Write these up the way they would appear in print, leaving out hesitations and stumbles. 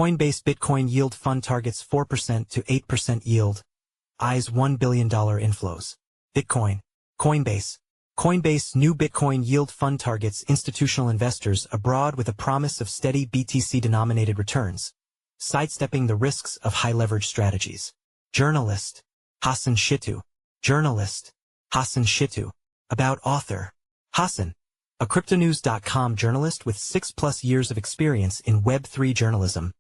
Coinbase Bitcoin Yield Fund targets 4% to 8% yield. Eyes $1 billion inflows. Bitcoin. Coinbase new Bitcoin Yield Fund targets institutional investors abroad with a promise of steady BTC-denominated returns, sidestepping the risks of high-leverage strategies. Journalist. Hassan Shittu. About author. Hassan, a cryptonews.com journalist with 6+ years of experience in Web3 journalism,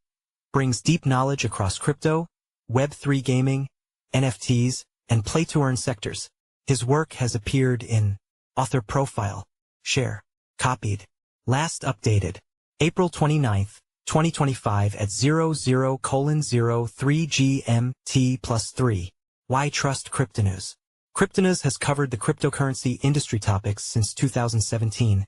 brings deep knowledge across crypto, Web3 gaming, NFTs, and play-to-earn sectors. His work has appeared in Author Profile. Share. Copied. Last updated. April 29, 2025 at 00:03 GMT+3. Why trust Cryptonews? Cryptonews has covered the cryptocurrency industry topics since 2017,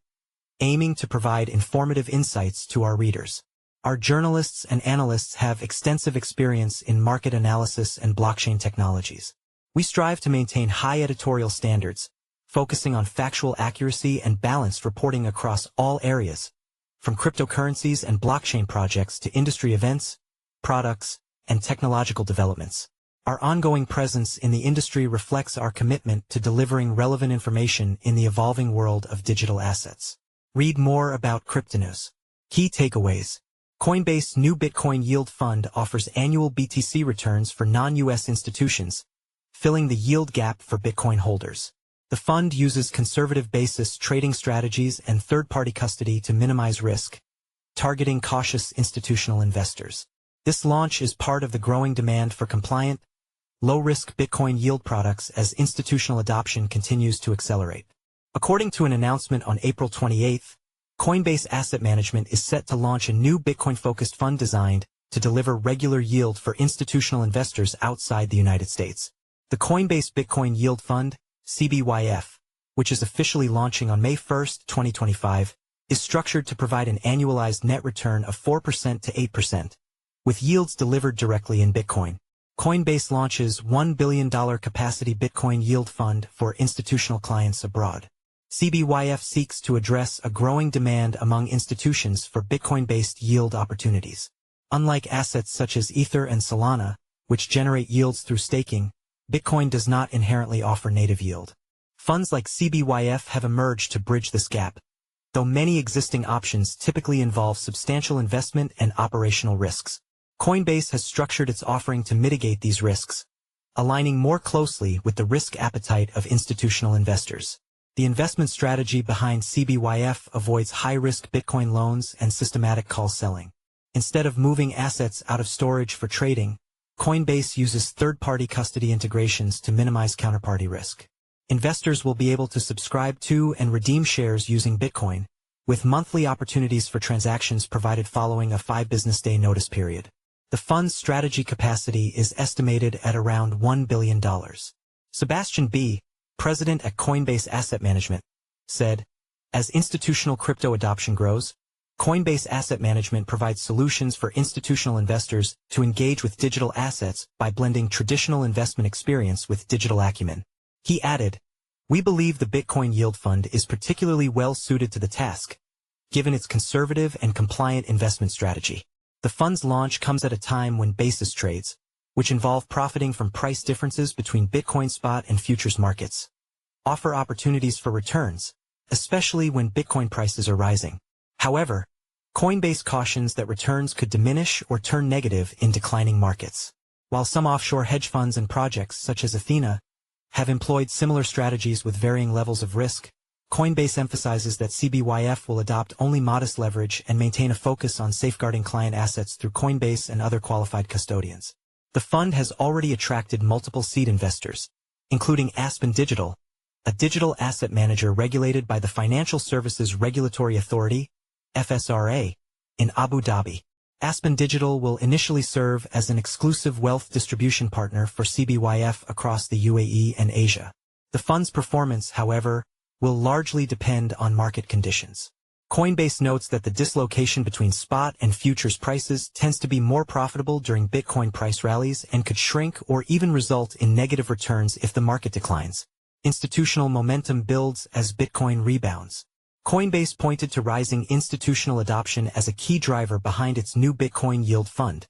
aiming to provide informative insights to our readers. Our journalists and analysts have extensive experience in market analysis and blockchain technologies. We strive to maintain high editorial standards, focusing on factual accuracy and balanced reporting across all areas, from cryptocurrencies and blockchain projects to industry events, products, and technological developments. Our ongoing presence in the industry reflects our commitment to delivering relevant information in the evolving world of digital assets. Read more about Cryptonews. Key takeaways. Coinbase new Bitcoin Yield Fund offers annual BTC returns for non-US institutions, filling the yield gap for Bitcoin holders. The fund uses conservative basis trading strategies and third-party custody to minimize risk, targeting cautious institutional investors. This launch is part of the growing demand for compliant, low-risk Bitcoin yield products as institutional adoption continues to accelerate. According to an announcement on April 28, Coinbase Asset Management is set to launch a new Bitcoin-focused fund designed to deliver regular yield for institutional investors outside the United States. The Coinbase Bitcoin Yield Fund, CBYF, which is officially launching on May 1, 2025, is structured to provide an annualized net return of 4% to 8%, with yields delivered directly in Bitcoin. Coinbase launches $1 billion capacity Bitcoin Yield Fund for institutional clients abroad. CBYF seeks to address a growing demand among institutions for Bitcoin-based yield opportunities. Unlike assets such as Ether and Solana, which generate yields through staking, Bitcoin does not inherently offer native yield. Funds like CBYF have emerged to bridge this gap, though many existing options typically involve substantial investment and operational risks. Coinbase has structured its offering to mitigate these risks, aligning more closely with the risk appetite of institutional investors. The investment strategy behind CBYF avoids high-risk Bitcoin loans and systematic call selling. Instead of moving assets out of storage for trading, Coinbase uses third-party custody integrations to minimize counterparty risk. Investors will be able to subscribe to and redeem shares using Bitcoin, with monthly opportunities for transactions provided following a 5-business-day notice period. The fund's strategy capacity is estimated at around $1 billion. Sebastian B., president at Coinbase Asset Management, said, "As institutional crypto adoption grows, Coinbase Asset Management provides solutions for institutional investors to engage with digital assets by blending traditional investment experience with digital acumen." He added, "We believe the Bitcoin Yield Fund is particularly well suited to the task, given its conservative and compliant investment strategy." The fund's launch comes at a time when basis trades, which involve profiting from price differences between Bitcoin spot and futures markets, offer opportunities for returns, especially when Bitcoin prices are rising. However, Coinbase cautions that returns could diminish or turn negative in declining markets. While some offshore hedge funds and projects such as Athena have employed similar strategies with varying levels of risk, Coinbase emphasizes that CBYF will adopt only modest leverage and maintain a focus on safeguarding client assets through Coinbase and other qualified custodians. The fund has already attracted multiple seed investors, including Aspen Digital, a digital asset manager regulated by the Financial Services Regulatory Authority, FSRA, in Abu Dhabi. Aspen Digital will initially serve as an exclusive wealth distribution partner for CBYF across the UAE and Asia. The fund's performance, however, will largely depend on market conditions. Coinbase notes that the dislocation between spot and futures prices tends to be more profitable during Bitcoin price rallies and could shrink or even result in negative returns if the market declines. Institutional momentum builds as Bitcoin rebounds. Coinbase pointed to rising institutional adoption as a key driver behind its new Bitcoin yield fund,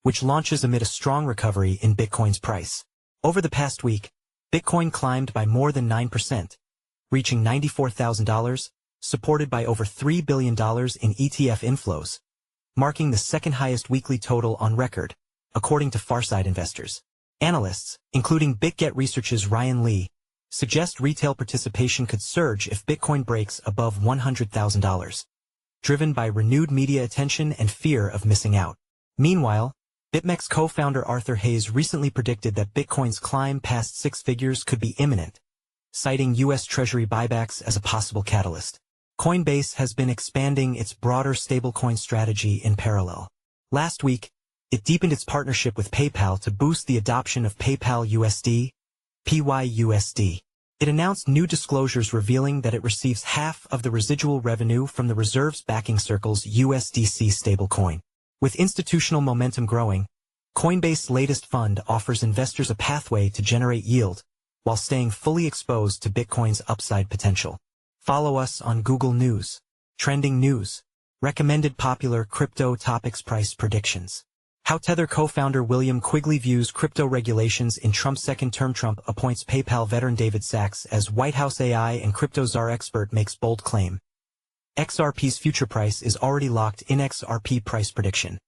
which launches amid a strong recovery in Bitcoin's price. Over the past week, Bitcoin climbed by more than 9%, reaching $94,000, supported by over $3 billion in ETF inflows, marking the second highest weekly total on record, according to Farside investors. Analysts, including BitGet Research's Ryan Lee, suggest retail participation could surge if Bitcoin breaks above $100,000, driven by renewed media attention and fear of missing out. Meanwhile, BitMEX co-founder Arthur Hayes recently predicted that Bitcoin's climb past six figures could be imminent, citing U.S. Treasury buybacks as a possible catalyst. Coinbase has been expanding its broader stablecoin strategy in parallel. Last week, it deepened its partnership with PayPal to boost the adoption of PayPal USD, PYUSD. It announced new disclosures revealing that it receives half of the residual revenue from the reserves backing Circle's USDC stablecoin. With institutional momentum growing, Coinbase's latest fund offers investors a pathway to generate yield while staying fully exposed to Bitcoin's upside potential. Follow us on Google News, Trending News, Recommended Popular Crypto Topics Price Predictions. How Tether co-founder William Quigley views crypto regulations in Trump's second term. Trump appoints PayPal veteran David Sachs as White House AI and crypto czar expert makes bold claim. XRP's future price is already locked in. XRP price prediction.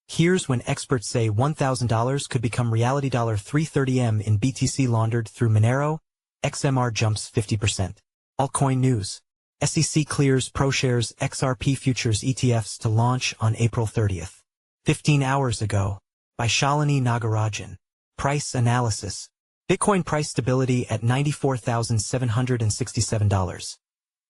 Here's when experts say $1,000 could become reality. $330M in BTC laundered through Monero. XMR jumps 50%. Altcoin news. SEC clears ProShares XRP futures ETFs to launch on April 30th. 15 hours ago, by Shalini Nagarajan. Price analysis. Bitcoin price stability at $94,767.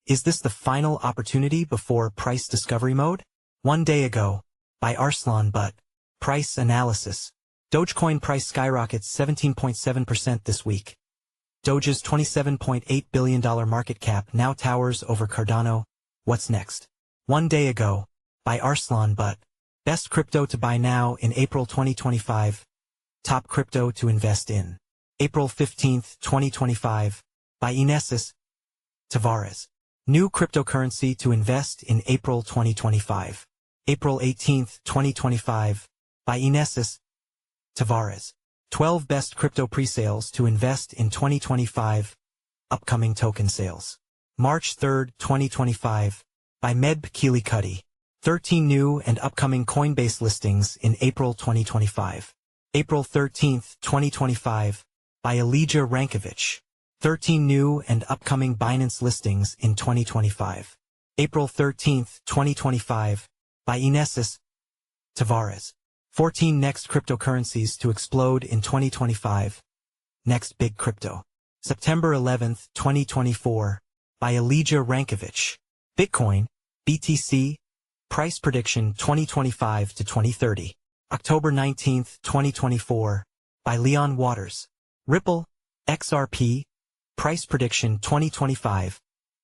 Is this the final opportunity before price discovery mode? 1 day ago, by Arslan Butt. Price analysis. Dogecoin price skyrockets 17.7% this week. Doge's $27.8 billion market cap now towers over Cardano. What's next? 1 day ago, by Arslan Butt. Best crypto to buy now in April 2025. Top crypto to invest in. April 15, 2025. By Inesis Tavares. New cryptocurrency to invest in April 2025. April 18, 2025. By Inesis Tavares. 12 best crypto pre-sales to invest in 2025. Upcoming token sales. March 3, 2025. By Medb Keely-Cuddy. 13 new and upcoming Coinbase listings in April 2025. April 13, 2025. By Elijah Rankovich. 13 new and upcoming Binance listings in 2025. April 13, 2025. By Inesis Tavares. 14 next cryptocurrencies to explode in 2025. Next big crypto. September 11, 2024. By Elijah Rankovich. Bitcoin, BTC, price prediction 2025 to 2030. October 19, 2024. By Leon Waters. Ripple, XRP, price prediction 2025,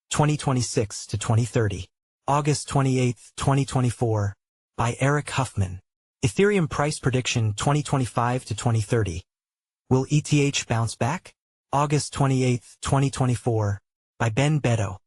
2026 to 2030. August 28, 2024. By Eric Huffman. Ethereum price prediction 2025 to 2030. Will ETH bounce back? August 28, 2024. By Ben Beto.